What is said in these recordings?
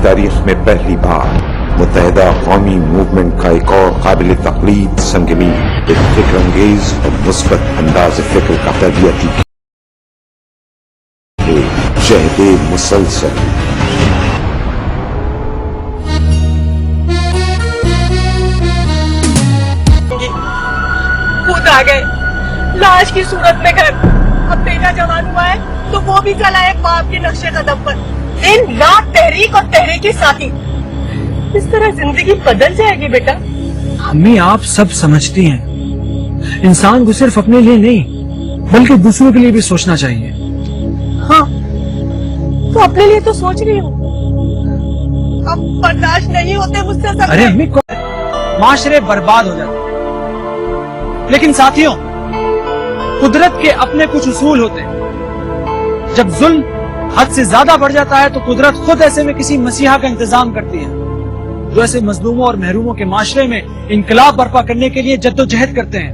तारीख में पहली बार मुत्तहिदा कौमी मूवमेंट का एक और काबिल तक़लीद संगमीन एक फिक्र अंगेज और मुस्बत अंदाज फिक्र का तरबियती शहदे मुसलसल। खुद आ गए लाश की सूरत में घर। अब बेटा जवान हुआ है तो वो भी चला है बाप के नक्शे कदम पर। दिन रात तहरीक और तहरीक के साथी। इस तरह जिंदगी बदल जाएगी बेटा। अम्मी आप सब समझती हैं, इंसान को सिर्फ अपने लिए नहीं बल्कि दूसरों के लिए भी सोचना चाहिए। हाँ तो अपने लिए तो सोच रही हूँ, अब बर्दाश्त नहीं होते मुझसे सब। अरे अम्मी को माशरे बर्बाद हो जाते, लेकिन साथियों कुदरत के अपने कुछ उसूल होते हैं। जब जुल्म हद से ज्यादा बढ़ जाता है तो कुदरत खुद ऐसे में किसी मसीहा का इंतजाम करती है जो ऐसे मजलूमों और महरूमों के माशरे में इनकलाब बर्पा करने के लिए जद्दोजहद करते हैं।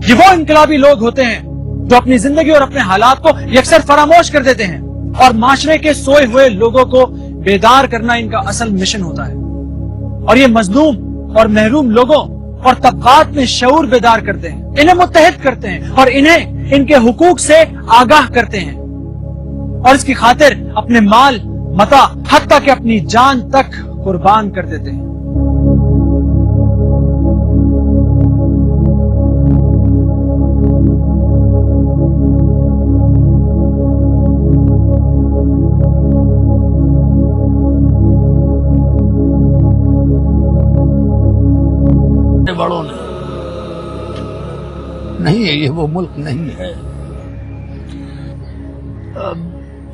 ये वो इनकलाबी लोग होते हैं जो अपनी जिंदगी और अपने हालात को यकसर फरामोश कर देते हैं और माशरे के सोए हुए लोगों को बेदार करना इनका असल मिशन होता है। और ये मजलूम और महरूम लोगों और तबकात में शऊर बेदार करते हैं, इन्हें मुत्तहिद करते हैं और इन्हें इनके हुकूक से आगाह करते हैं और इसकी खातिर अपने माल मता हत्ता कि अपनी जान तक कुर्बान कर देते हैं। बड़ों ने नहीं है, ये वो मुल्क नहीं है।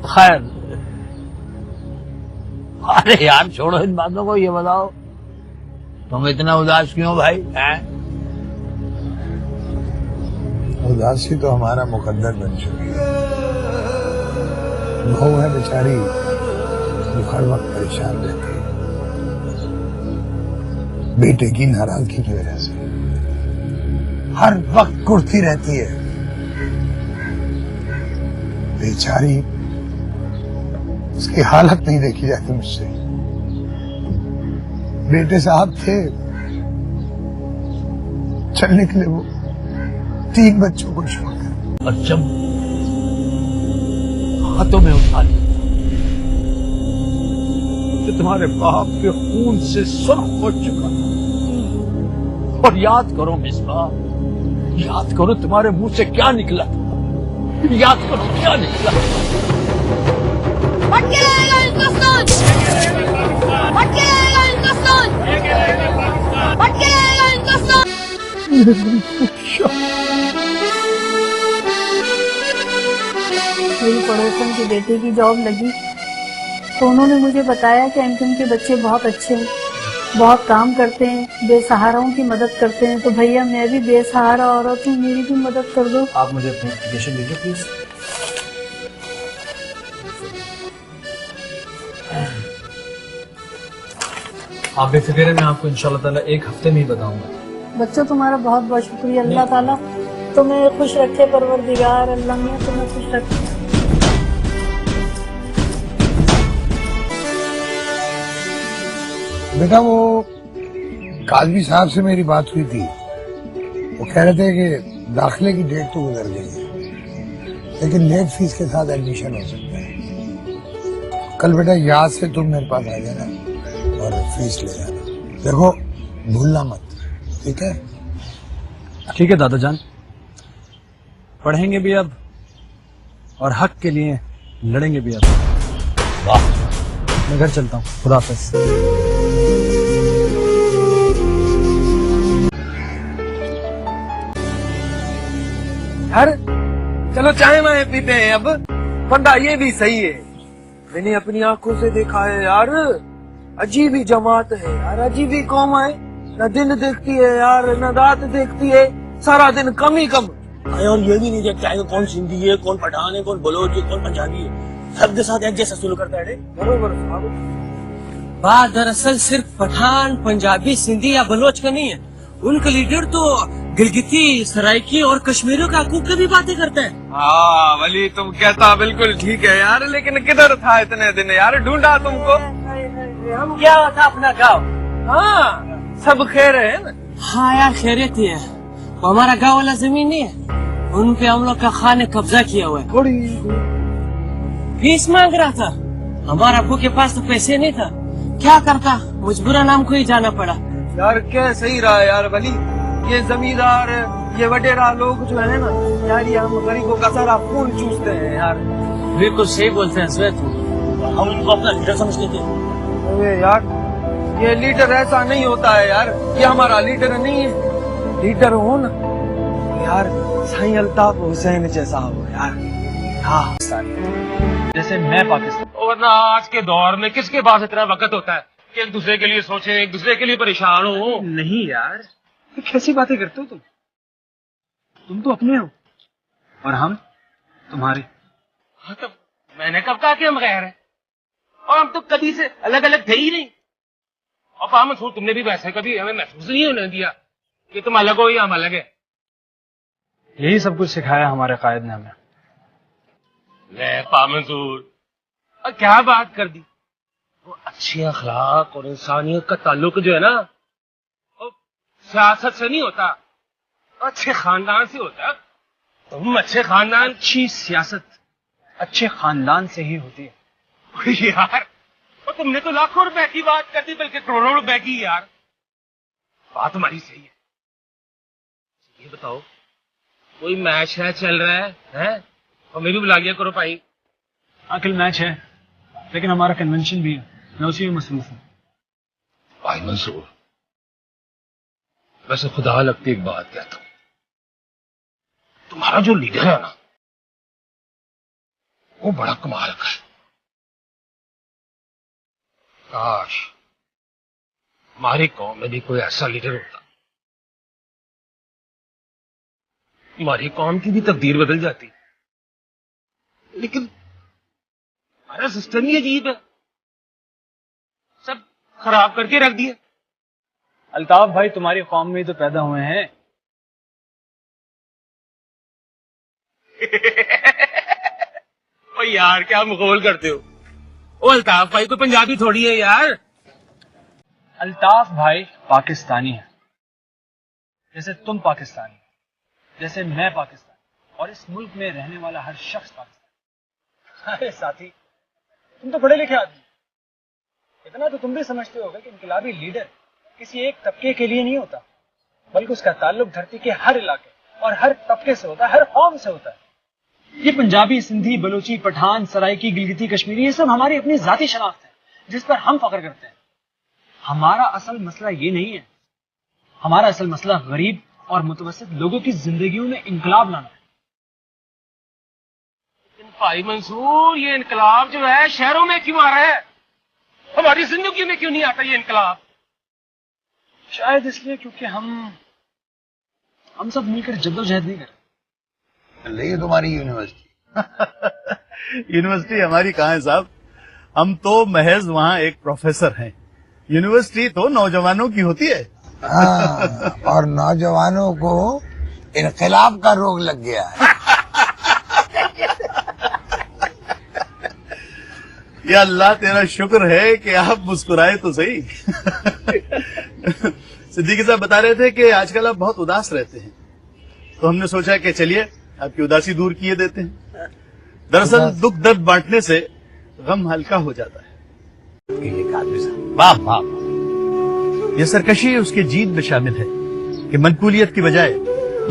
खैर अरे यार छोड़ो इन बातों को, ये बताओ तुम इतना उदास क्यों भाई हैं? उदासी तो हमारा मुकद्दर बन चुकी है। बहू है बेचारी जो हर वक्त परेशान रहती है बेटे की नाराजगी की वजह से, हर वक्त कुर्ती रहती है बेचारी। उसकी हालत नहीं देखी जाती मुझसे। बेटे साहब थे, चल निकले वो 3 बच्चों को छोड़कर। और जब हाथों में उठा लिया तो तुम्हारे बाप के खून से सुर्ख हो चुका था। और याद करो मिसबा, याद करो तुम्हारे मुंह से क्या निकला था, याद करो क्या निकला। मेरी पड़ोसन की बेटी की जॉब लगी तो उन्होंने मुझे बताया कि अंकल के बच्चे बहुत अच्छे हैं, बहुत काम करते हैं, बेसहाराओं की मदद करते हैं। तो भैया मैं भी बेसहारा औरत हूँ, मेरी भी मदद कर दो। आप मुझे अपनी एप्लीकेशन दीजिए प्लीज। आप बेफिक्र हैं, मैं आपको इंशाल्लाह ताला 1 हफ्ते में ही बताऊंगा। बच्चों तुम्हारा बहुत बहुत शुक्रिया। अल्लाह ताला तुम्हें खुश रखे, परवरदिगार अल्लाह मियां तुम्हें खुश रखे। बेटा वो काजवी साहब से मेरी बात हुई थी, वो कह रहे थे कि दाखिले की डेट तो गुजर गई है लेकिन लेट फीस के साथ एडमिशन हो सकता है। कल बेटा याद से तुम मेरे पास आ जाना और फीस ले जाना। देखो भूलना मत, ठीक है? ठीक है दादा जान, पढ़ेंगे भी अब और हक के लिए लड़ेंगे भी अब। वाह, मैं घर चलता हूँ, खुदा हाफिज। यार चलो चाय माए पीते हैं अब। बंदा ये भी सही है, मैंने अपनी आंखों से देखा है यार, अजीब ही जमात है यार, अजीब ही कौम है। न दिन देखती है यार, न रात देखती है, सारा दिन कम ही कम। और ये भी नहीं देखता है कौन सिंधी है, कौन पठान है, कौन बलोच है, कौन पंजाबी है, सबके साथ एक जैसा सुलूक करता है। बरोबर साहब, बात दरअसल सिर्फ पठान, पंजाबी, सिंधी या बलोच का नहीं है, उनका लीडर तो गिलगिती सराइकी और कश्मीरियों का हकूक की भी बातें करते हैं। हाँ वली, तुम कहता बिल्कुल ठीक है यार, लेकिन किधर था इतने दिन यार, ढूंढा तुमको। हम क्या था अपना गाँव। हाँ सब खैर है ना? हाँ यार खैरियत ही है। वो हमारा गाँव वाला जमीन नहीं है, उन पे हम लोग का खान ने कब्जा किया हुआ है। फीस मांग रहा था, हमारा अब्बू के पास तो पैसे नहीं था, क्या करता, मजबूरन हमको ही जाना पड़ा। यार क्या सही रहा है यार वली, ये जमींदार ये वडेरा लोग जो है ना यार, ये हम गरीबों का सारा खून चूसते हैं यार। बिल्कुल सही बोलते हैं श्वेत, हम इनको अपना लीडर समझते थे। अरे यार ये लीडर ऐसा नहीं होता है यार, ये हमारा लीडर नहीं है। लीडर हो ना यार साईं अल्ताफ हुसैन जैसा हो यार। हाँ जैसे मैं पाकिस्तान। वरना आज के दौर में किसके पास इतना वक्त होता है कि एक दूसरे के लिए सोचे, एक दूसरे के लिए परेशान हो। नहीं यार, कैसी बातें करते हो तुम तो अपने हो और हम तुम्हारे। हाँ तो मैंने कब कहा कि हम गैर हैं, और हम तो कभी से अलग अलग थे ही नहीं। और पाम मंसूर, तुमने भी वैसे कभी हमें महसूस नहीं होने दिया कि तुम अलग हो या हम अलग है। यही सब कुछ सिखाया हमारे कायद ने हमें। ले पाम मंसूर, और क्या बात कर दी। वो अच्छे अखलाक और इंसानियत का ताल्लुक जो है ना, वो सियासत से नहीं होता, अच्छे खानदान से होता है। तुम अच्छे खानदान। अच्छी सियासत अच्छे खानदान से ही होती है। यार और तुमने तो लाखों रुपए की बात कर दी, बल्कि करोड़ों रुपए की। यार बात तुम्हारी सही है। ये बताओ, कोई मैच है चल रहा है? और मैं भी बुला लिया करो भाई। अकल मैच है, लेकिन हमारा कन्वेंशन भी है, मैं उसी में मसरूफ हूँ। भाई मंसूर, वैसे खुदा लगती एक बात कहता हूं, तुम्हारा जो लीडर है ना, वो बड़ा कमाल का है। काश हमारी कौम में भी कोई ऐसा लीडर होता, हमारी कौम की भी तकदीर बदल जाती। लेकिन हमारा सिस्टम ही अजीब है, सब खराब करके रख दिया। अल्ताफ भाई तुम्हारी कौम में ही तो पैदा हुए हैं। ओ यार क्या मखौल करते हो। ओ अल्ताफ भाई कोई पंजाबी थोड़ी है यार। अल्ताफ भाई पाकिस्तानी है, जैसे तुम पाकिस्तानी हो, जैसे मैं पाकिस्तानी, और इस मुल्क में रहने वाला हर शख्स पाकिस्तानी। अरे साथी, तुम तो पढ़े लिखे आदमी, इतना तो तुम भी समझते होगे कि इनकलाबी लीडर किसी एक तबके के लिए नहीं होता, बल्कि उसका ताल्लुक धरती के हर इलाके और हर तबके से होता है, हर कौम से होता है। ये पंजाबी, सिंधी, बलोची, पठान, सराइकी, गिलगिती, कश्मीरी, ये सब हमारी अपनी जाती शनाख्त है, जिस पर हम फख्र करते हैं। हमारा असल मसला ये नहीं है, हमारा असल मसला गरीब और मुतवस्सित लोगों की जिंदगियों में इनकलाब लाना है। भाई मंसूर, ये इनकलाब जो है शहरों में क्यों आ रहा है, हमारी जिंदगी में क्यों नहीं आता ये इनकलाब? शायद इसलिए क्योंकि हम सब मिलकर जद्दोजहद नहीं करते। ले तुम्हारी यूनिवर्सिटी। यूनिवर्सिटी हमारी कहाँ है साहब, हम तो महज वहाँ एक प्रोफेसर हैं। यूनिवर्सिटी तो नौजवानों की होती है। हाँ, और नौजवानों को इनकलाब का रोग लग गया है। या अल्लाह तेरा शुक्र है कि आप मुस्कुराए तो सही। सिद्दीकी साहब बता रहे थे कि आजकल आप बहुत उदास रहते हैं, तो हमने सोचा कि चलिए आपकी उदासी दूर किए देते हैं। दरअसल दुख दर्द बांटने से गम हल्का हो जाता है। वाह वाह, यह सरकशी उसके जीत में शामिल है कि मनकूलियत की बजाय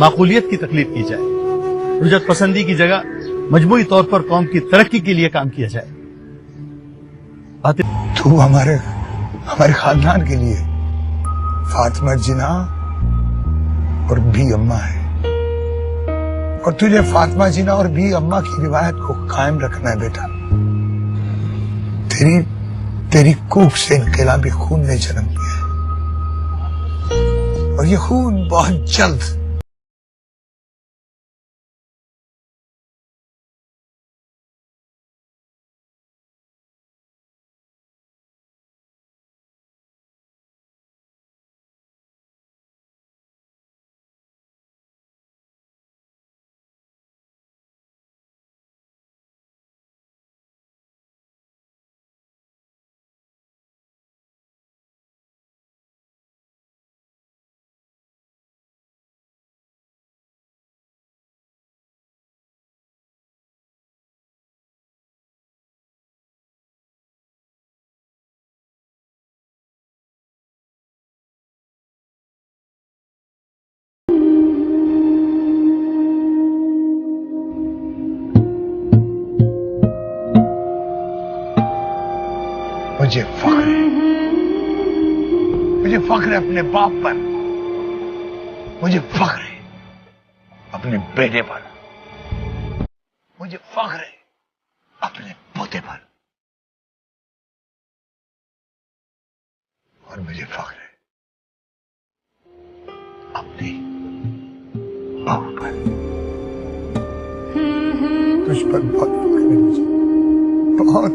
माकूलियत की तकलीफ की जाए, रुजत पसंदी की जगह मजमूई तौर पर कौम की तरक्की के लिए काम किया जाए। तू हमारे खानदान के लिए फातिमा जिना और भी अम्मा है, और तुझे फातिमा जिना और भी अम्मा की रिवायत को कायम रखना है बेटा। तेरी कूख से इनकलाबी खून ने जन्म लिया है, और ये खून बहुत जल्द मुझे फख्र है, मुझे फख्र है अपने बाप पर, मुझे फख्र है अपने बेटे पर, मुझे फख्र है अपने पोते पर, और मुझे फख्र है अपनी बहू पर। तुझ पर बहुत फख्र है मुझे, बहुत